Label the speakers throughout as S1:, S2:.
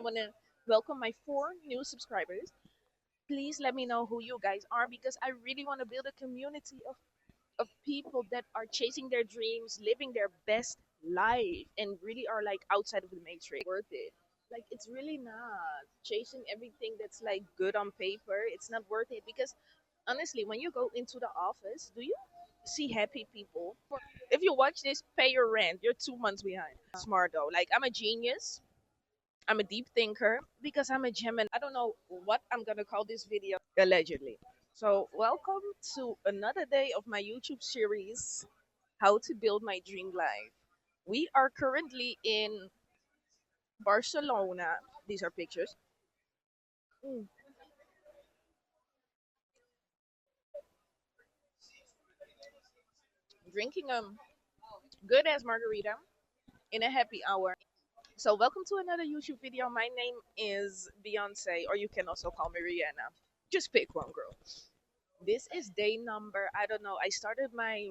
S1: want to welcome my four new subscribers. Please let me know who you guys are because I really want to build a community of people that are chasing their dreams, living their best life, and really are like outside of the matrix. Worth it. Like, it's really not chasing everything that's like good on paper. It's not worth it because honestly, when you go into the office, do you see happy people? If you watch this, pay your rent. You're 2 months behind. Smart though. Like, I'm a genius. I'm a deep thinker because I'm a Gemini. I don't know what I'm gonna call this video, allegedly. So, welcome to another day of my YouTube series, How to Build My Dream Life. We are currently in Barcelona. These are pictures. Mm. Drinking a good ass margarita in a happy hour. So, welcome to another YouTube video. My name is Beyonce, or you can also call me Rihanna. Just pick one, girl. This is day number, I don't know. I started my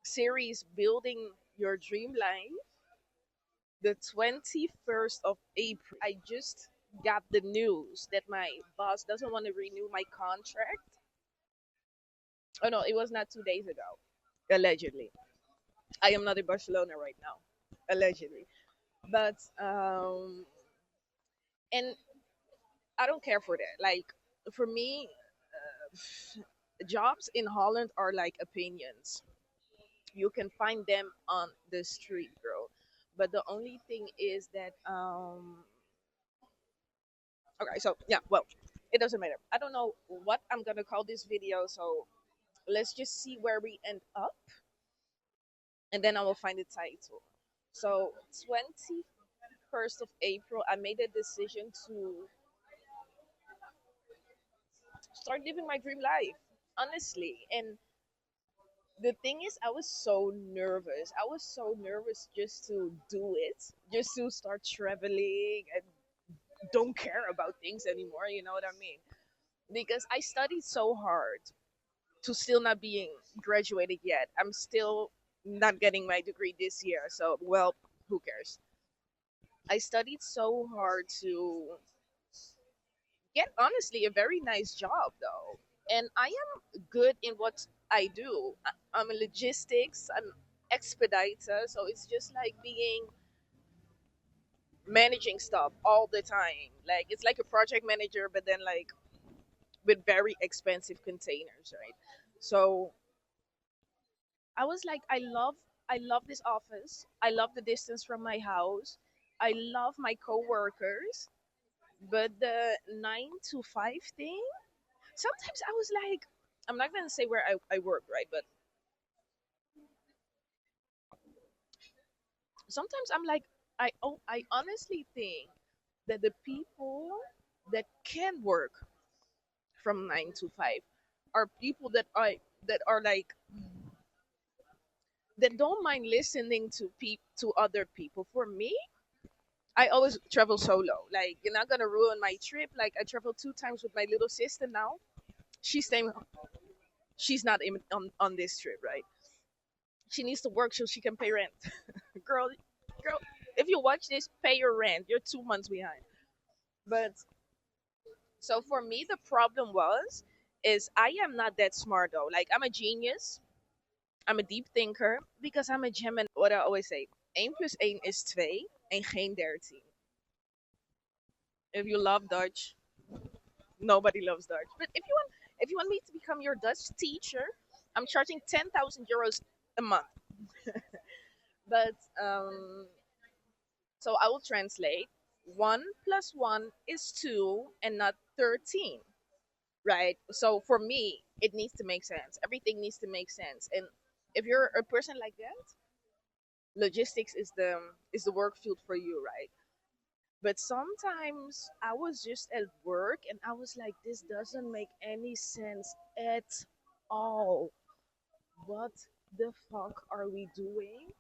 S1: series Building Your Dream Life the 21st of April. I just got the news that my boss doesn't want to renew my contract. Oh no, it was not 2 days ago. Allegedly. I am not in Barcelona right now. Allegedly. But and I don't care for that. Like, for me, jobs in Holland are like opinions. You can find them on the street, girl. But the only thing is that okay, so yeah, well, it doesn't matter. I don't know what I'm gonna call this video, so let's just see where we end up, and then I will find the title. So 21st of April, I made a decision to start living my dream life, honestly. And the thing is, I was so nervous. I was so nervous just to do it, just to start traveling and don't care about things anymore. You know what I mean? Because I studied so hard to still not being graduated yet. I'm still not getting my degree this year. So, well, who cares? I studied so hard to get, honestly, a very nice job, though. And I am good in what I do. I'm a logistics, I'm expediter. So it's just like being managing stuff all the time. Like, it's like a project manager, but then like with very expensive containers, right? So I was like, I love this office. I love the distance from my house. I love my coworkers, but the 9 to 5 thing. Sometimes I was like, I'm not gonna say where I work, right? But sometimes I'm like, I honestly think that the people that can work from 9 to 5 are people that are like that don't mind listening to other people. For me, I always travel solo. Like, you're not gonna ruin my trip. Like, I traveled 2 times with my little sister now. She's staying. She's not on this trip, right? She needs to work so she can pay rent. girl, girl, if you watch this, pay your rent. You're 2 months behind. But so for me, the problem is I am not that smart though. Like, I'm a genius. I'm a deep thinker because I'm a Gemini. What I always say: 1 plus 1 is 2 en geen 13. If you love Dutch, nobody loves Dutch. But if you want me to become your Dutch teacher, I'm charging 10,000 euros a month. But so I will translate. 1 plus 1 is 2 and not 13, right? So for me, it needs to make sense. Everything needs to make sense. And if you're a person like that, logistics is the work field for you, right? But sometimes I was just at work and I was like, this doesn't make any sense at all. What the fuck are we doing?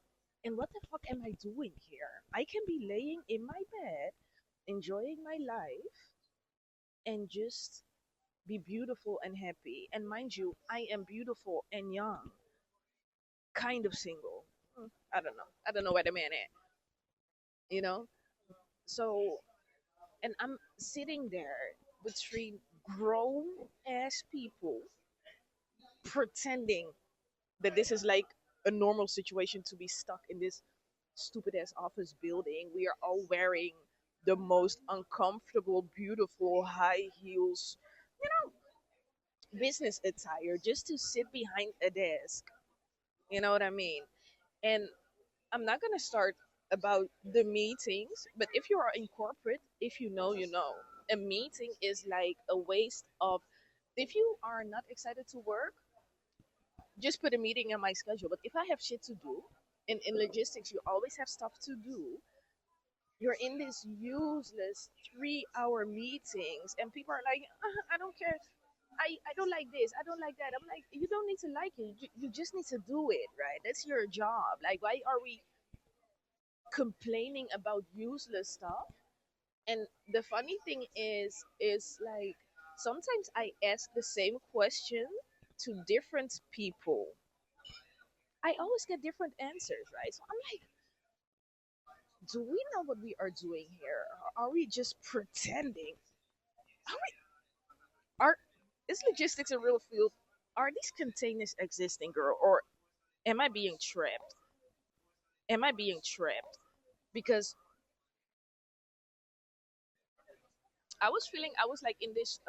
S1: And what the fuck am I doing here? I can be laying in my bed, enjoying my life, and just be beautiful and happy. And mind you, I am beautiful and young, kind of single. I don't know. I don't know where the man at, you know? So And I'm sitting there between grown ass people pretending that this is like a normal situation to be stuck in this stupid ass office building. We are all wearing the most uncomfortable, beautiful high heels, you know, business attire just to sit behind a desk. You know what I mean? And I'm not gonna start about the meetings, but if you are in corporate, if you know, you know. A meeting is like a waste of. If you are not excited to work, just put a meeting in my schedule. But if I have shit to do, in logistics, you always have stuff to do. You're in this useless 3 hour meetings, and people are like, I don't care. I don't like this. I don't like that. I'm like, you don't need to like it. You just need to do it, right? That's your job. Like, why are we complaining about useless stuff? And the funny thing is like sometimes I ask the same question to different people. I always get different answers, right? So I'm like, do we know what we are doing here? Or are we just pretending? Are we are is logistics a real field? Are these containers existing, girl? Or am I being trapped? Am I being trapped? Because I was feeling I was like in this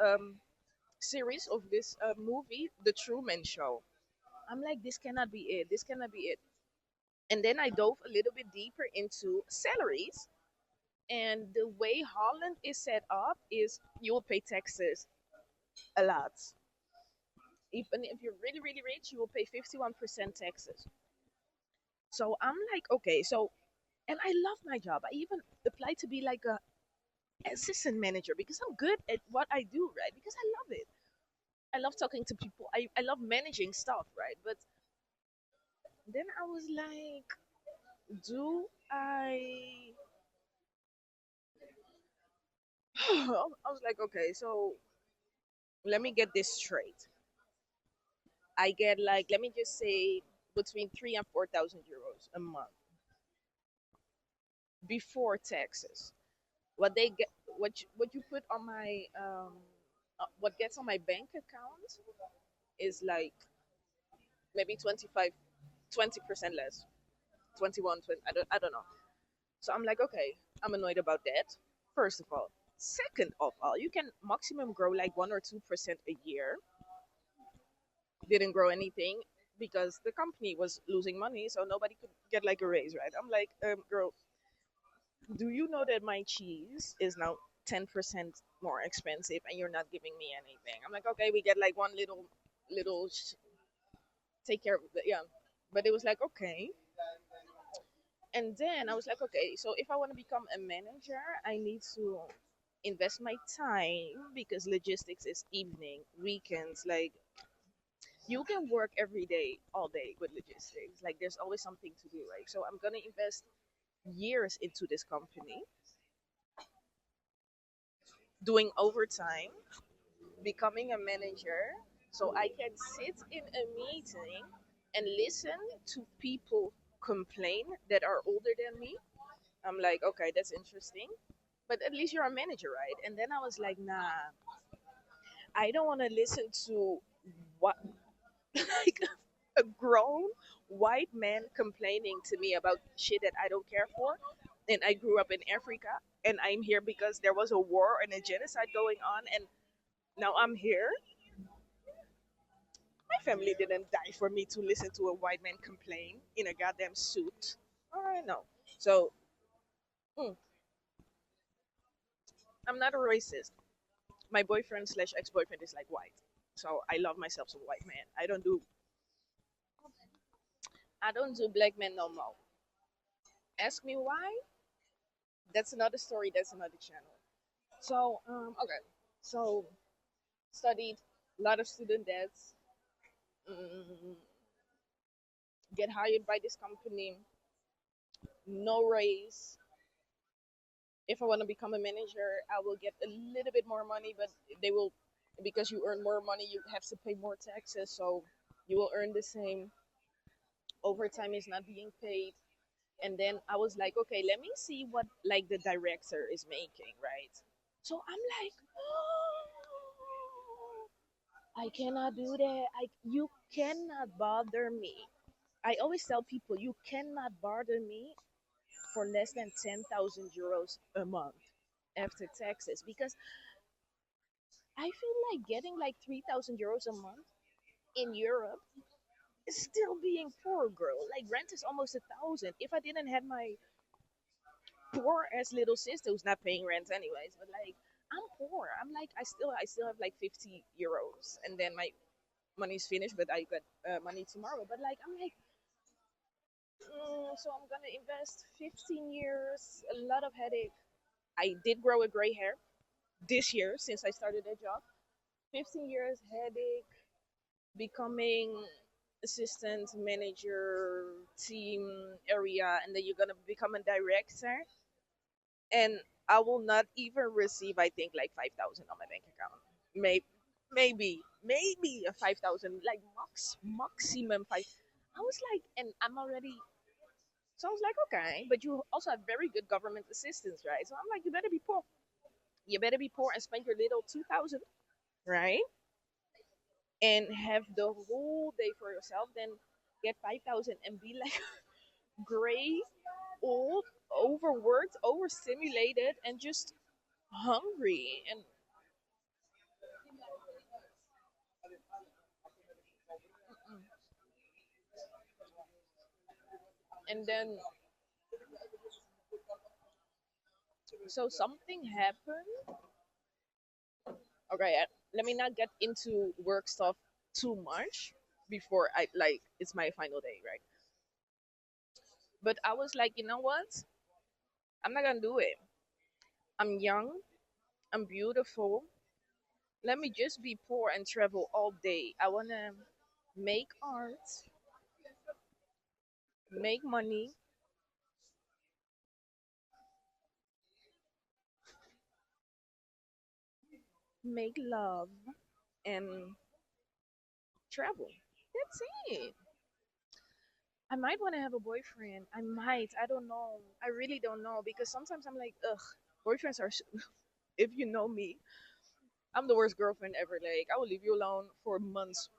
S1: series of this movie, The Truman Show. I'm like, this cannot be it. This cannot be it. And then I dove a little bit deeper into salaries. And the way Holland is set up is you will pay taxes a lot. Even if you're really, really rich, you will pay 51% taxes. So I'm like, okay, so, and I love my job. I even applied to be like a assistant manager because I'm good at what I do, right? Because I love it. I love talking to people. I love managing stuff, right? But then I was like, do I I was like, okay, so let me get this straight. I get like, let me just say between 3 and 4,000 euros a month before taxes. What they get, what you put on my, what gets on my bank account is like maybe 25, 20% less, 21, 20, I don't know. So I'm like, okay, I'm annoyed about that. First of all. Second of all, you can maximum grow like 1 or 2% a year. Didn't grow anything because the company was losing money, so nobody could get like a raise, right? I'm like, girl, do you know that my cheese is now 10% more expensive and you're not giving me anything? I'm like, okay, we get like one little take care of the, yeah. But it was like, okay. And then I was like, okay, so if I want to become a manager, I need to invest my time because logistics is evening, weekends, like you can work every day, all day with logistics. Like there's always something to do, right? So I'm gonna invest years into this company, doing overtime, becoming a manager, so I can sit in a meeting and listen to people complain that are older than me. I'm like, okay, that's interesting. But at least you're a manager, right? And then I was like, nah, I don't want to listen to what like a grown white man complaining to me about shit that I don't care for. And I grew up in Africa and I'm here because there was a war and a genocide going on and now I'm here. My family didn't die for me to listen to a white man complain in a goddamn suit. All right, no. So mm, I'm not a racist. My boyfriend slash ex boyfriend is like white. So I love myself some white man. I don't do black men no more. Ask me why? That's another story. That's another channel. So okay. So studied a lot of student debts. Mm, get hired by this company. No raise. If I want to become a manager, I will get a little bit more money, but they will because you earn more money, you have to pay more taxes. So you will earn the same. Overtime is not being paid. And then I was like, okay, let me see what like the director is making, right? So I'm like, oh, I cannot do that. You cannot bother me. I always tell people you cannot bother me for less than 10,000 euros a month after taxes because I feel like getting like 3,000 euros a month in Europe is still being poor, girl. Like rent is almost 1,000. If I didn't have my poor as little sister who's not paying rent anyways, but like I'm poor. I'm like I still have like 50 euros, and then my money's finished, but I got money tomorrow. But like I'm like, so I'm gonna invest 15 years, a lot of headache. I did grow a gray hair this year since I started a job. 15 years headache, becoming assistant manager, team area, and then you're gonna become a director. And I will not even receive, I think, like 5,000 on my bank account. Maybe, maybe a 5,000, like maximum five. I was like, and I'm already. So I was like, okay, but you also have very good government assistance, right? So I'm like, you better be poor. You better be poor and spend your little 2,000, right? And have the whole day for yourself. Then get 5,000 and be like gray, old, overworked, overstimulated, and just hungry. And then so something happened. Okay, let me not get into work stuff too much before I like it's my final day, right? But I was like, you know what? I'm not gonna do it. I'm young. I'm beautiful. Let me just be poor and travel all day. I wanna make art, make money, make love, and travel. That's it. I might want to have a boyfriend. I might. I don't know. I really don't know because sometimes I'm like, ugh, boyfriends are. If you know me, I'm the worst girlfriend ever. Like, I will leave you alone for months.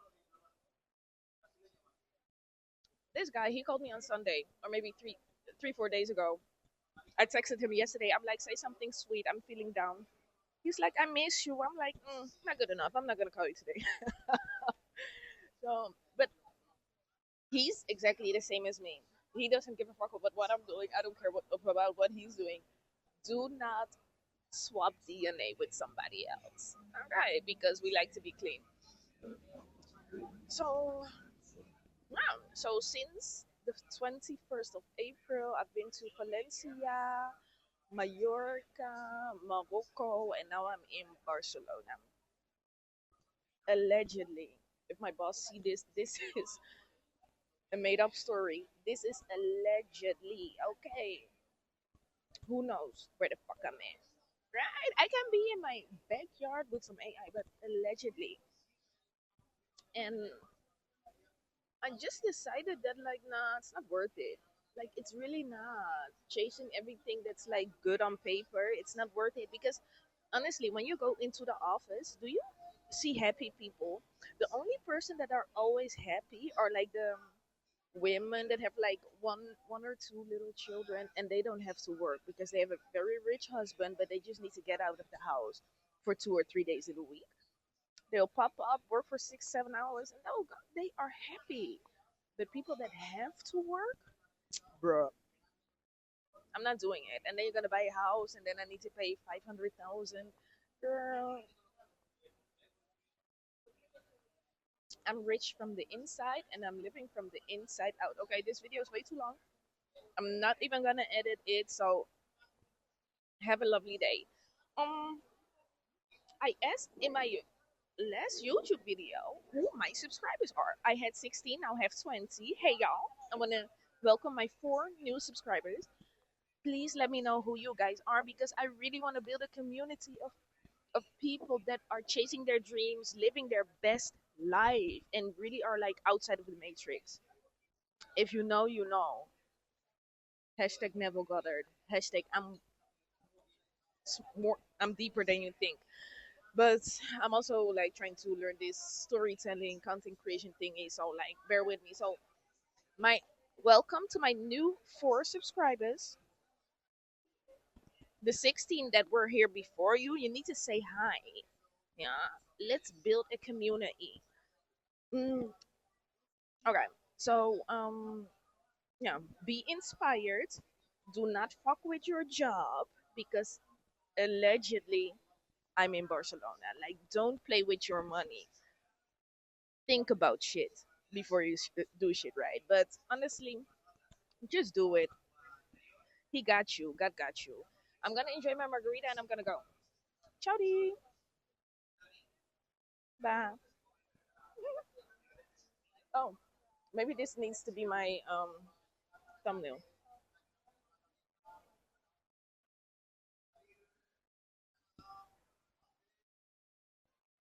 S1: This guy, he called me on Sunday or maybe 4 days ago. I texted him yesterday. I'm like, say something sweet. I'm feeling down. He's like, I miss you. I'm like, not good enough. I'm not gonna call you today. So, but he's exactly the same as me. He doesn't give a fuck about what I'm doing. I don't care about what he's doing. Do not swap DNA with somebody else. All right, because we like to be clean. So, wow. So since the 21st of April, I've been to Valencia, Mallorca, Morocco, and now I'm in Barcelona. Allegedly, if my boss see this, this is a made-up story. This is allegedly. Okay, who knows where the fuck I'm in? Right? I can be in my backyard with some AI, but allegedly. And I just decided that like nah, it's not worth it. Like it's really not chasing everything that's like good on paper. It's not worth it because honestly, when you go into the office, do you see happy people? The only person that are always happy are like the women that have like one or two little children and they don't have to work because they have a very rich husband, but they just need to get out of the house for 2 or 3 days in a week. They'll pop up, work for 6, 7 hours, and they are happy. The people that have to work, bruh, I'm not doing it. And then you're gonna buy a house, and then I need to pay 500,000. Girl, I'm rich from the inside, and I'm living from the inside out. Okay, this video is way too long. I'm not even gonna edit it. So have a lovely day. Um, I asked in my last YouTube video who my subscribers are. I had 16, now I have 20. Hey y'all, I wanna welcome my 4 new subscribers. Please let me know who you guys are because I really want to build a community of people that are chasing their dreams, living their best life, and really are like outside of the matrix. If you know, you know. Hashtag Neville Goddard. Hashtag I'm It's more. I'm deeper than you think. But I'm also like trying to learn this storytelling, content creation thingy. So like, bear with me. So my welcome to my new 4 subscribers. The 16 that were here before you. You need to say hi. Yeah, let's build a community. Mm, okay. So yeah, be inspired. Do not fuck with your job because allegedly I'm in Barcelona. Like, don't play with your money. Think about shit before you do shit, right? But honestly, just do it. He got you. God got you. I'm gonna enjoy my margarita and I'm gonna go. Chowdy. Bye. Oh, maybe this needs to be my thumbnail.